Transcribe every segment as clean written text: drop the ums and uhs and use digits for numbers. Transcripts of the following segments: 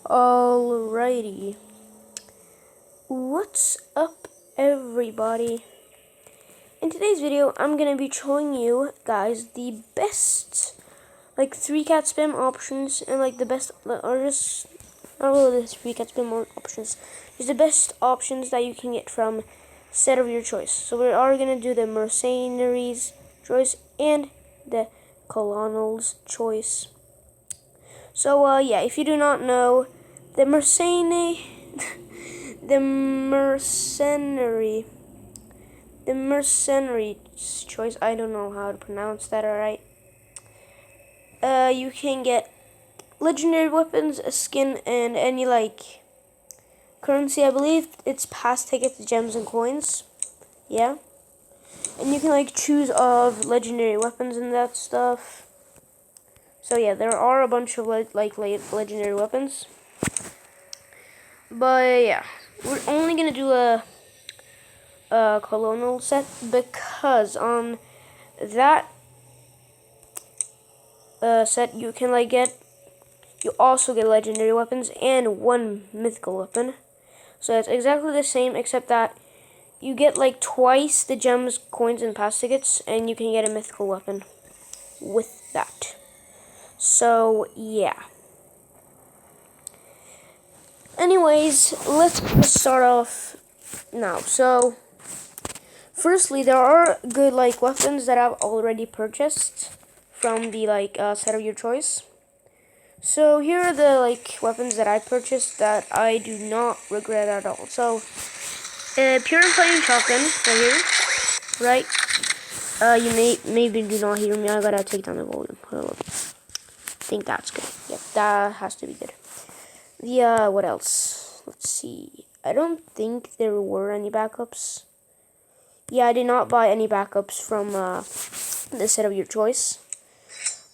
Alrighty. What's up, everybody? In today's video, I'm gonna be showing you guys the best, 3-cat spam options and the best, or just not really the 3-cat spam options, just the best options that you can get from set of your choice. So we are gonna do the mercenaries choice and the colonels choice. So yeah, if you do not know, the mercenary choice, I don't know how to pronounce that, alright. You can get legendary weapons, a skin, and any currency. I believe it's pass tickets, gems, and coins. Yeah. And you can choose of legendary weapons and that stuff. So yeah, there are a bunch of legendary weapons. But yeah, we're only gonna do a colonial set because on that set you can you also get legendary weapons and one mythical weapon. So it's exactly the same except that you get twice the gems, coins, and pass tickets, and you can get a mythical weapon with that. So yeah. Anyways, let's start off now. So firstly, there are good weapons that I've already purchased from the set of your choice. So here are the weapons that I purchased that I do not regret at all. So purifying shotgun right here, right? You maybe do not hear me. I gotta take down the volume. Hold on. I think that's good. Yep, that has to be good. The what else? Let's see. I don't think there were any backups. Yeah, I did not buy any backups from the set of your choice.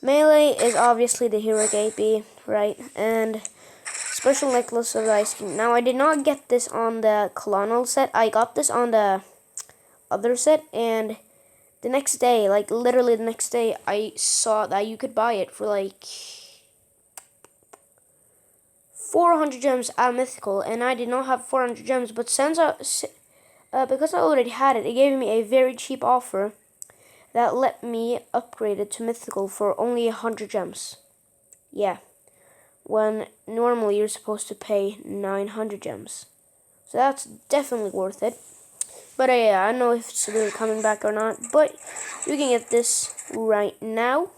Melee is obviously the heroic AP, right? And special necklace of the Ice King. Now, I did not get this on the colonial set. I got this on the other set, and the next day, literally the next day, I saw that you could buy it for 400 gems at mythical, and I did not have 400 gems. But since because I already had it, it gave me a very cheap offer that let me upgrade it to mythical for only 100 gems. Yeah, when normally you're supposed to pay 900 gems. So that's definitely worth it. But yeah, I don't know if it's really coming back or not, but you can get this right now.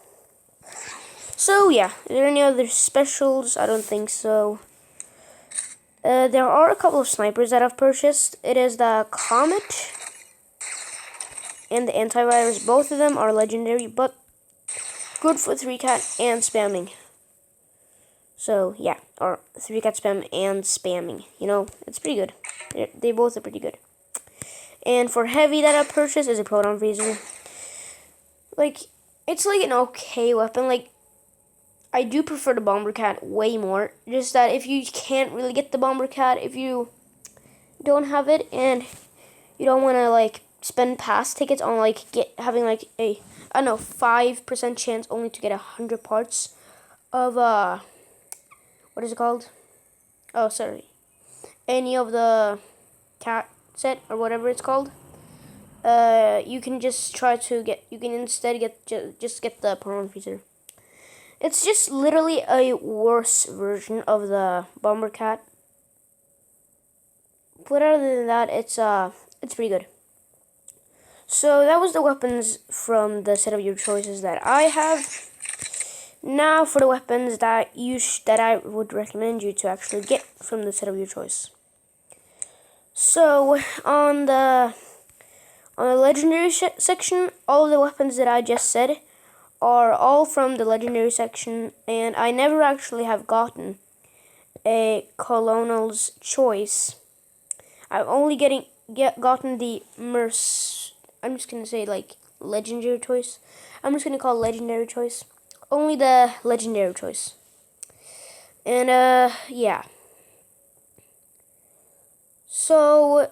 So yeah, are there any other specials? I don't think so. There are a couple of snipers that I've purchased. It is the Comet and the Antivirus. Both of them are legendary, but good for 3-cat and spamming. So yeah, or 3-cat spam and spamming. You know, it's pretty good. They both are pretty good. And for heavy that I purchased is a Proton Freezer. It's an okay weapon. I do prefer the Bombercat way more. Just that if you can't really get the Bombercat, if you don't have it and you don't want to spend pass tickets on having a I don't know 5% chance only to get 100 parts of what is it called? Oh, sorry. Any of the cat set or whatever it's called. You can just try to get. You can instead just get the Proton Freezer. It's just literally a worse version of the Bombercat. But other than that, it's pretty good. So that was the weapons from the set of your choices that I have. Now for the weapons that that I would recommend you to actually get from the set of your choice. So on the legendary section, all of the weapons that I just said are all from the legendary section, and I never actually have gotten a colonel's choice. I've only gotten the I'm just gonna say legendary choice. I'm just gonna call legendary choice. Only the legendary choice. And yeah. So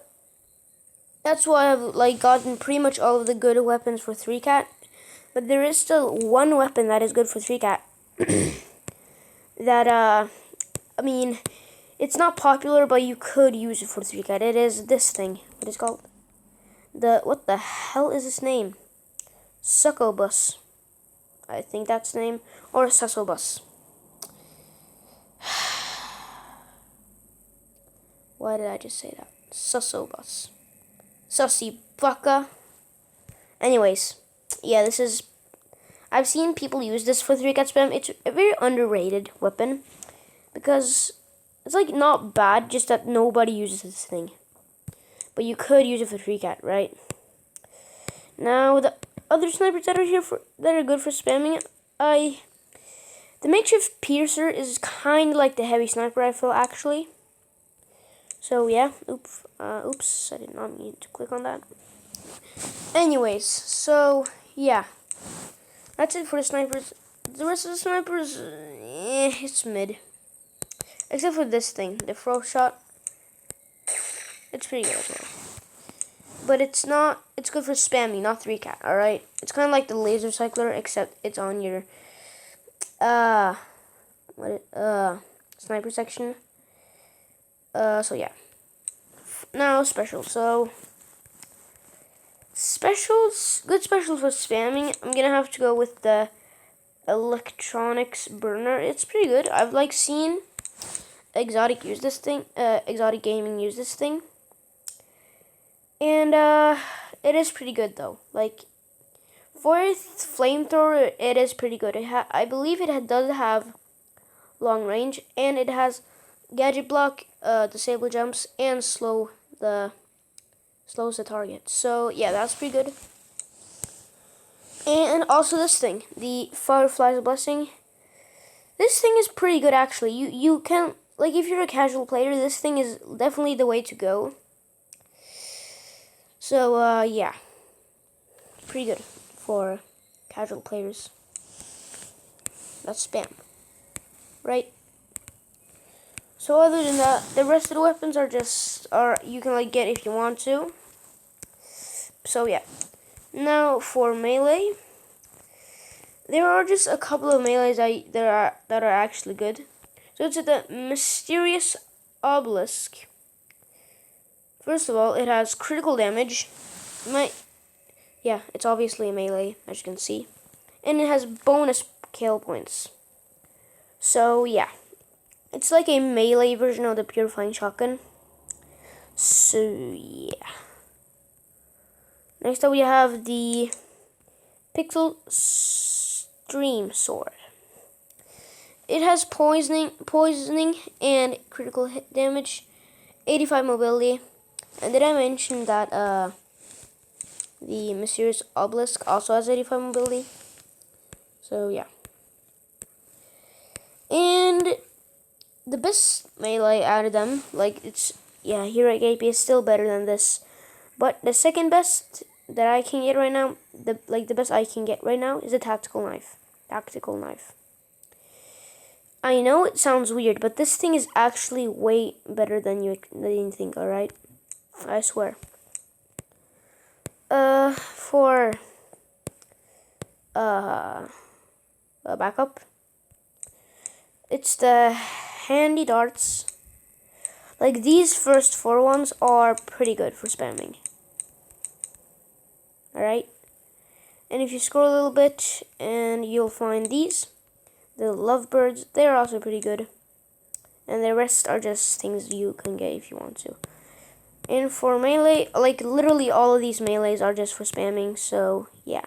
that's why I've gotten pretty much all of the good weapons for 3-cat. But there is still one weapon that is good for 3-cat that I mean, it's not popular, but you could use it for 3CAT. It is this thing. What is it called? What the hell is this name? Succobus. I think that's the name. Or Sussobus. Why did I just say that? Sussobus. Sussy bucka. Anyways, yeah, this is... I've seen people use this for 3CAT spam. It's a very underrated weapon. Because it's like not bad, just that nobody uses this thing. But you could use it for 3CAT, right? Now, the other snipers that are here that are good for spamming, the makeshift piercer is kind of like the heavy sniper rifle, actually. So yeah, oops, I did not mean to click on that. Anyways, so yeah, that's it for the snipers. The rest of the snipers, it's mid. Except for this thing, the throw shot. It's pretty good as well. But it's good for spamming, not 3CAT, alright? It's kind of like the laser cycler, except it's on your, sniper section. So yeah. Now, special. So, specials, good specials for spamming. I'm gonna have to go with the electronics burner. It's pretty good. I've like seen Exotic use this thing, Exotic Gaming use this thing. And it is pretty good though. Like for flamethrower, it is pretty good. I believe it does have long range, and it has gadget block, disable jumps, and slows the target. So yeah, that's pretty good. And also this thing, the Firefly's Blessing. This thing is pretty good actually. You can, like, if you're a casual player, this thing is definitely the way to go. So, yeah. Pretty good for casual players. That's spam. Right? So other than that, the rest of the weapons are you can like get if you want to. So yeah. Now for melee. There are just a couple of melees that are actually good. So it's the Mysterious Obelisk. First of all, it has critical damage. It's obviously a melee, as you can see. And it has bonus kill points. So, yeah. It's like a melee version of the Purifying Shotgun. So, yeah. Next up, we have the Pixel Stream Sword. It has poisoning and critical hit damage, 85 mobility. And did I mention that the Mysterious Obelisk also has 85 mobility? So yeah. And the best melee out of them, like Hero AP is still better than this. But the second best that I can get right now, the best I can get right now is a tactical knife. I know it sounds weird, but this thing is actually way better than you think, alright? I swear. For backup, it's the handy darts. Like these first 4 ones are pretty good for spamming. Alright? And if you scroll a little bit, and you'll find these. The lovebirds, they're also pretty good. And the rest are just things you can get if you want to. And for melee, like literally all of these melees are just for spamming, so yeah.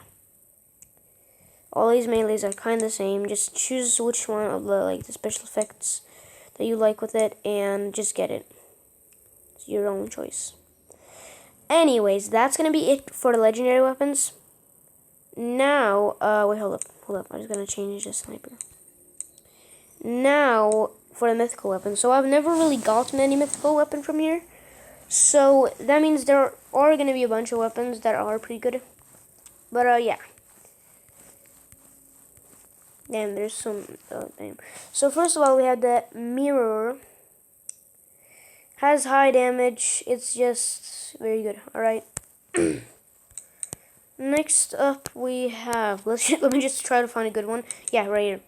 All these melees are kind of the same. Just choose which one of the special effects that you like with it and just get it. It's your own choice. Anyways, that's gonna be it for the legendary weapons. Now, wait, hold up. I'm just gonna change the sniper. Now, for the mythical weapon. So I've never really gotten any mythical weapon from here. So that means there are going to be a bunch of weapons that are pretty good. But, yeah. Damn, there's some... damn. So first of all, we have the mirror. Has high damage. It's just very good. Alright. Next up, we have... let me just try to find a good one. Yeah, right here.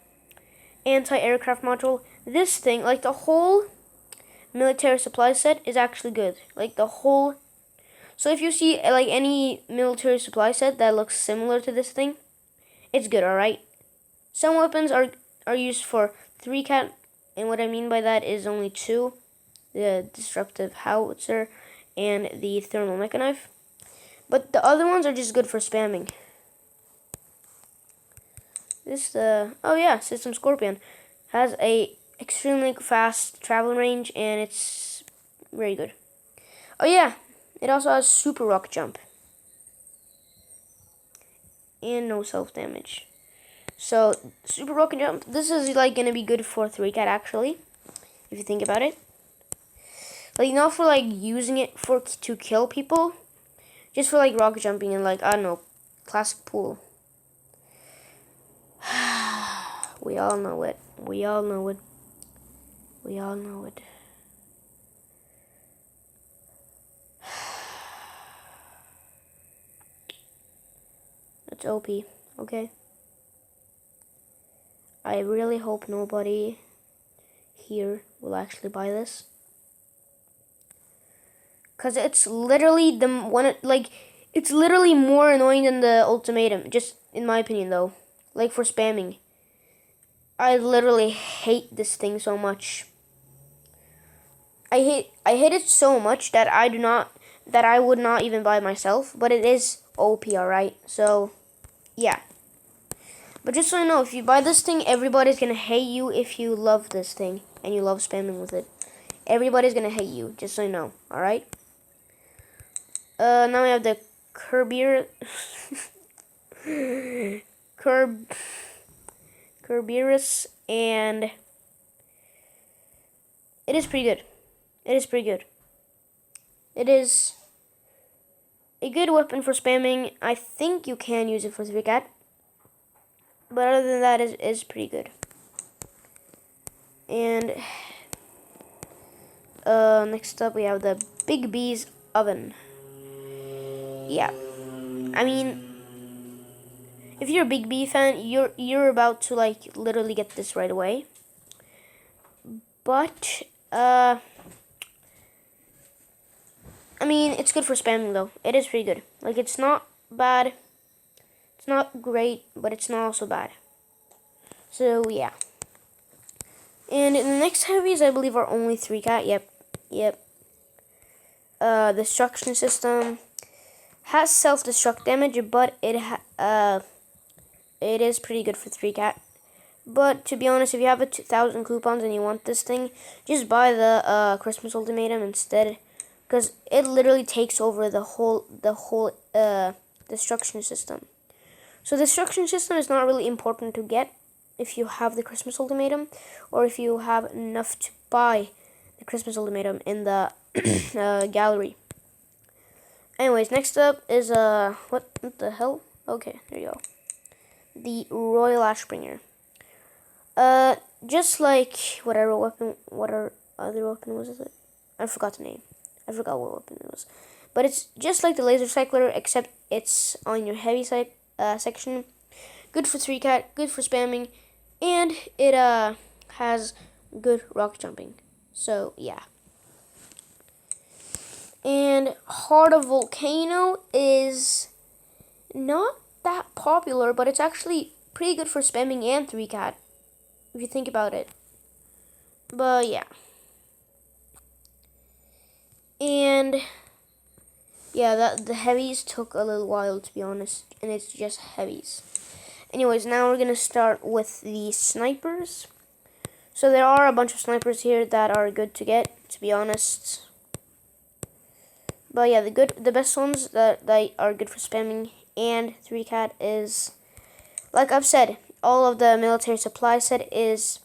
Anti-aircraft module. this thing, like the whole military supply set, is actually good. Like the whole. So if you see like any military supply set that looks similar to this thing, it's good. All right. Some weapons are used for 3 cat, and what I mean by that is only 2: the disruptive howitzer and the thermal mecha knife. But the other ones are just good for spamming. This oh yeah, System Scorpion has a extremely fast travel range, and it's very good. Oh yeah, it also has super rock jump and no self damage. So super rock jump. This is like gonna be good for 3-cat actually, if you think about it. Like not for like using it for to kill people, just for like rock jumping and like I don't know, classic pool. We all know it. We all know it. We all know it. It's OP, okay? I really hope nobody here will actually buy this. Cause it's literally the one, like, it's literally more annoying than the ultimatum, just in my opinion though. Like for spamming. I literally hate this thing so much. I hate it so much that I would not even buy it myself, but it is OP, alright? So yeah. But just so you know, if you buy this thing, everybody's gonna hate you if you love this thing and you love spamming with it. Everybody's gonna hate you, just so you know, alright? Now we have the Kerberos, and it is pretty good. It is pretty good. It is a good weapon for spamming. I think you can use it for 3-cat. But other than that, it is pretty good. And next up we have the Big B's oven. Yeah. I mean, if you're a Big B fan, you're about to like literally get this right away. But I mean, it's good for spamming though. It is pretty good. Like it's not bad. It's not great, but it's not also bad. So yeah. And the next heavies, I believe, are only 3-cat. Yep. The destruction system has self-destruct damage, but it is pretty good for 3-cat. But to be honest, if you have a 2,000 coupons and you want this thing, just buy the Christmas ultimatum instead, because it literally takes over the whole destruction system. So the destruction system is not really important to get if you have the Christmas ultimatum, or if you have enough to buy the Christmas ultimatum in the gallery. Anyways, next up is what the hell? Okay, there you go. The Royal Ashbringer. Just like what other weapon was it? I forgot the name. I forgot what weapon it was. But it's just like the Laser Cycler, except it's on your heavy side section. Good for 3-cat, good for spamming, and it has good rock jumping. So yeah. And Heart of Volcano is not that popular, but it's actually pretty good for spamming and 3-cat, if you think about it. But yeah. And yeah, the heavies took a little while, to be honest, and it's just heavies. Anyways, now we're gonna start with the snipers. So there are a bunch of snipers here that are good to get, to be honest. But yeah, the best ones that are good for spamming and 3-cat is, like I've said, all of the military supply set is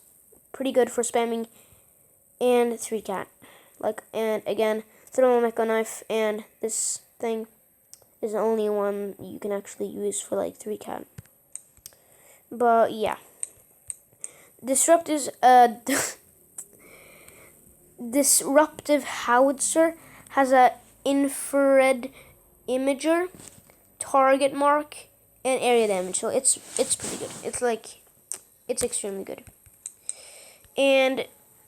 pretty good for spamming and 3-cat. Like, and again, thermal mecha knife and this thing is the only one you can actually use for like 3-cat. But yeah, disruptive howitzer has a infrared imager, target mark, and area damage. So it's pretty good. It's extremely good. And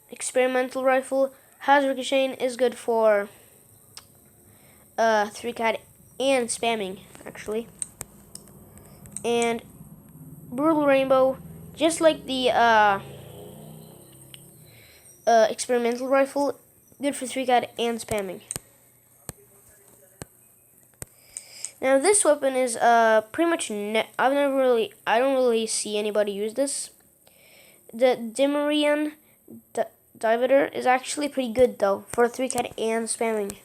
experimental rifle has ricochet, is good for 3-cat and spamming actually. And brutal rainbow, just like the experimental rifle, good for 3-cat and spamming. Now this weapon is pretty much I don't really see anybody use this. The Dimerian Divator is actually pretty good though for 3-cat and spamming.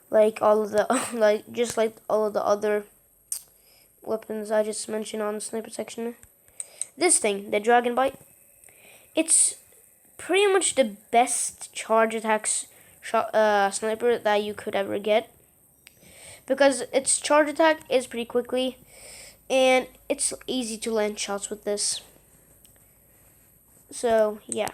Like all of the just like all of the other weapons I just mentioned on the sniper section. This thing, the Dragon Bite, it's pretty much the best charge attacks sniper that you could ever get, because its charge attack is pretty quickly and it's easy to land shots with this. So yeah,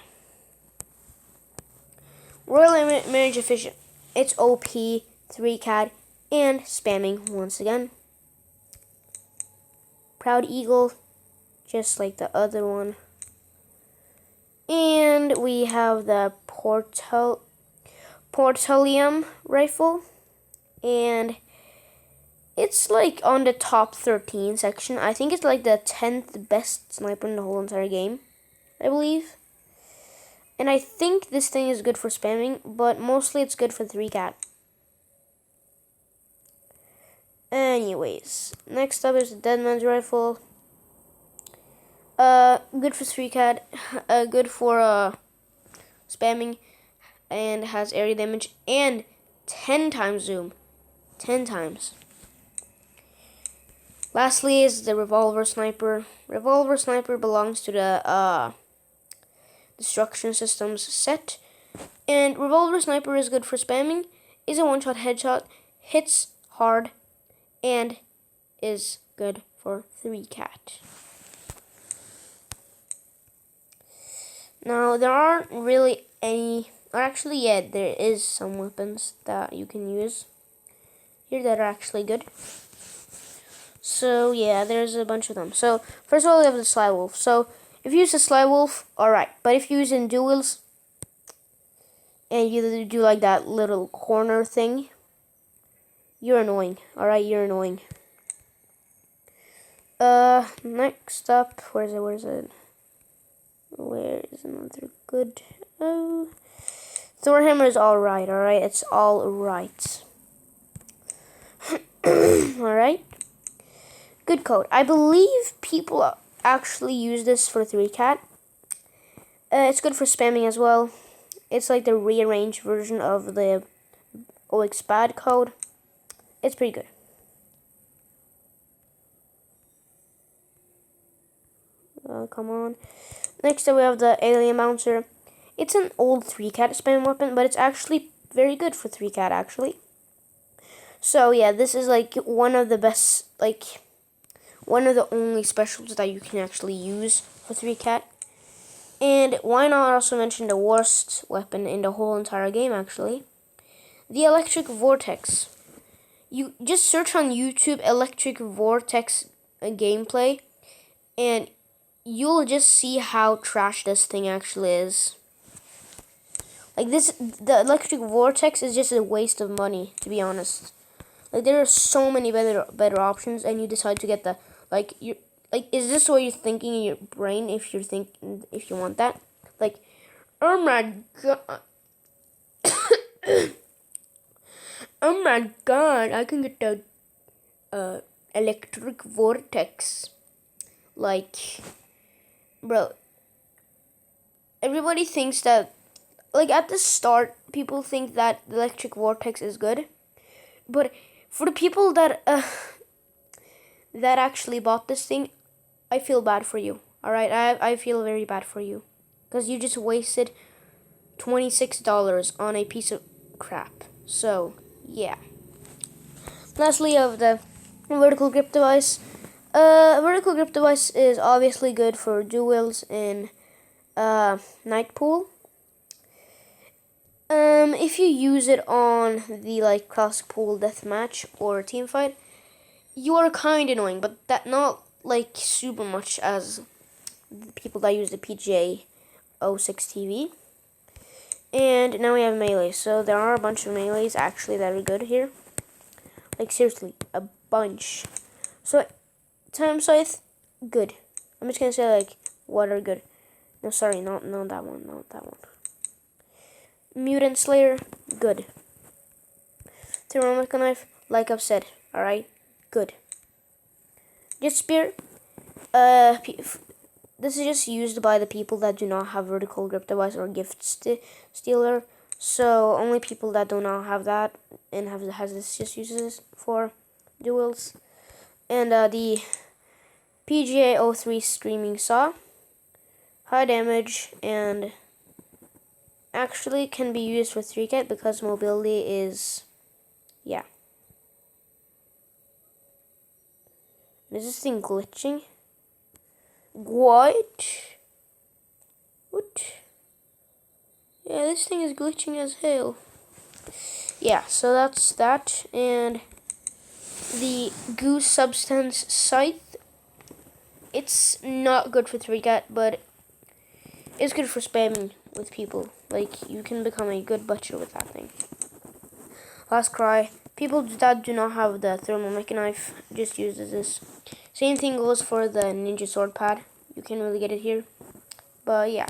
Royal Marriage Efficient, it's OP, 3-cat and spamming once again. Proud Eagle, just like the other one. And we have the Portalium rifle, and it's like on the top 13 section. I think it's like the 10th best sniper in the whole entire game, I believe. And I think this thing is good for spamming, but mostly it's good for 3-cat. Anyways, next up is the Deadman's rifle. Good for 3-cat, good for spamming, and has area damage and 10 times zoom. 10 times. Lastly is the Revolver Sniper. Revolver Sniper belongs to the Destruction Systems set. And Revolver Sniper is good for spamming, is a one-shot headshot, hits hard, and is good for 3-cat. Now, there aren't really any, or actually, yeah, there is some weapons that you can use here that are actually good. So, yeah, there's a bunch of them. So, first of all, we have the Sly Wolf. So, if you use the Sly Wolf, alright. But if you use it in duels, and you do like that little corner thing, you're annoying. Alright, you're annoying. Next up, where is it? Where is another good? Oh, Thorhammer is alright, it's alright. Alright. Good code. I believe people actually use this for 3-cat. It's good for spamming as well. It's like the rearranged version of the OXBAD code. It's pretty good. Come on. Next up we have the Alien Bouncer. It's an old 3-cat spam weapon, but it's actually very good for 3-cat actually. So yeah, this is like one of the best, like one of the only specials that you can actually use for 3-cat. And why not also mention the worst weapon in the whole entire game actually, the Electric Vortex. You just search on YouTube Electric Vortex gameplay, and you'll just see how trash this thing actually is. Like this, the Electric Vortex is just a waste of money, to be honest. Like there are so many better options, and you decide to get the is this what you're thinking in your brain if you want that? Like, oh my god, oh my god, I can get the Electric Vortex. Like, bro, everybody thinks that, like at the start, people think that the Electric Vortex is good, but for the people that that actually bought this thing, I feel bad for you. Alright, I feel very bad for you, because you just wasted $26 on a piece of crap. So yeah. Lastly, of the vertical grip device. Vertical grip device is obviously good for duels in Nightpool. If you use it on the like classic pool deathmatch or team fight, you are kind of annoying, but not like super much as the people that use the PGA 06 TV. And now we have melee. So there are a bunch of melees actually that are good here. Like seriously, a bunch. So Time Scythe, good. I'm just gonna say like what are good. No, sorry, not that one, not that one. Mutant Slayer, good. Thermometric Knife, like I've said, alright, good. Jet Spear, this is just used by the people that do not have vertical grip device or gift stealer. So only people that do not have that and has this just uses this for duels. And the PGA 03 Screaming Saw, high damage and actually can be used for 3-cat because mobility is, yeah. Is this thing glitching? What? Yeah, this thing is glitching as hell. Yeah, so that's that. And the Goose Substance Scythe, it's not good for 3-cat, but it's good for spamming with people. Like, you can become a good butcher with that thing. Last Cry, people that do not have the Thermometric Knife just uses this. Same thing goes for the Ninja Sword Pad. You can really get it here. But yeah.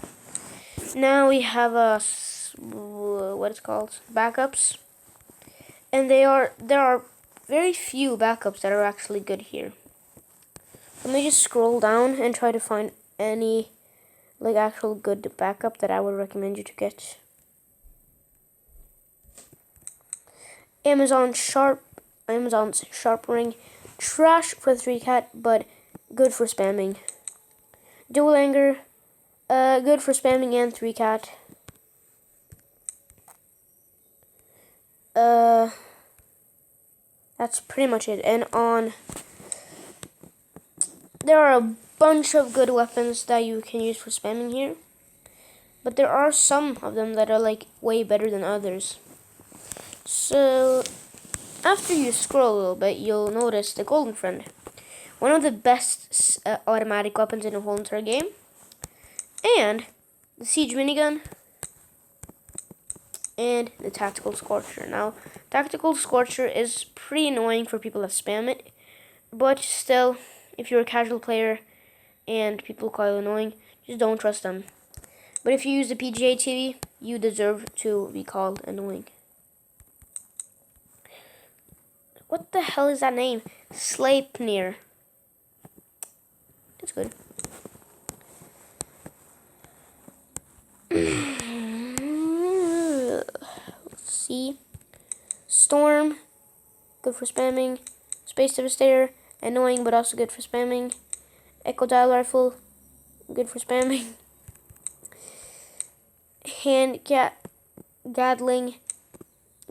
Now we have what it's called, backups. And there are very few backups that are actually good here. Let me just scroll down and try to find any like actual good backup that I would recommend you to get. Amazon's Sharp Ring, trash for 3-cat, but good for spamming. Dual Anger, good for spamming and 3-cat. That's pretty much it. And there are a bunch of good weapons that you can use for spamming here, but there are some of them that are like way better than others. So after you scroll a little bit, you'll notice the Golden Friend, one of the best automatic weapons in the whole entire game, and the Siege Minigun, and the Tactical Scorcher. Now, Tactical Scorcher is pretty annoying for people that spam it, but still, if you're a casual player and people call you annoying, just don't trust them. But if you use the PGA TV, you deserve to be called annoying. What the hell is that name? Sleipnir. That's good. Let's see. Storm, good for spamming. Space Devastator, annoying but also good for spamming. Echo Dial Rifle, good for spamming. Hand Gatling,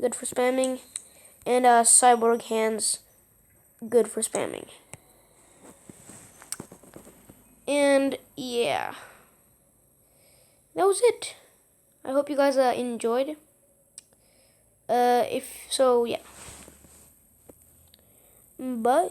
good for spamming. And Cyborg Hands, good for spamming. And yeah, that was it. I hope you guys enjoyed. If so, yeah. Bye.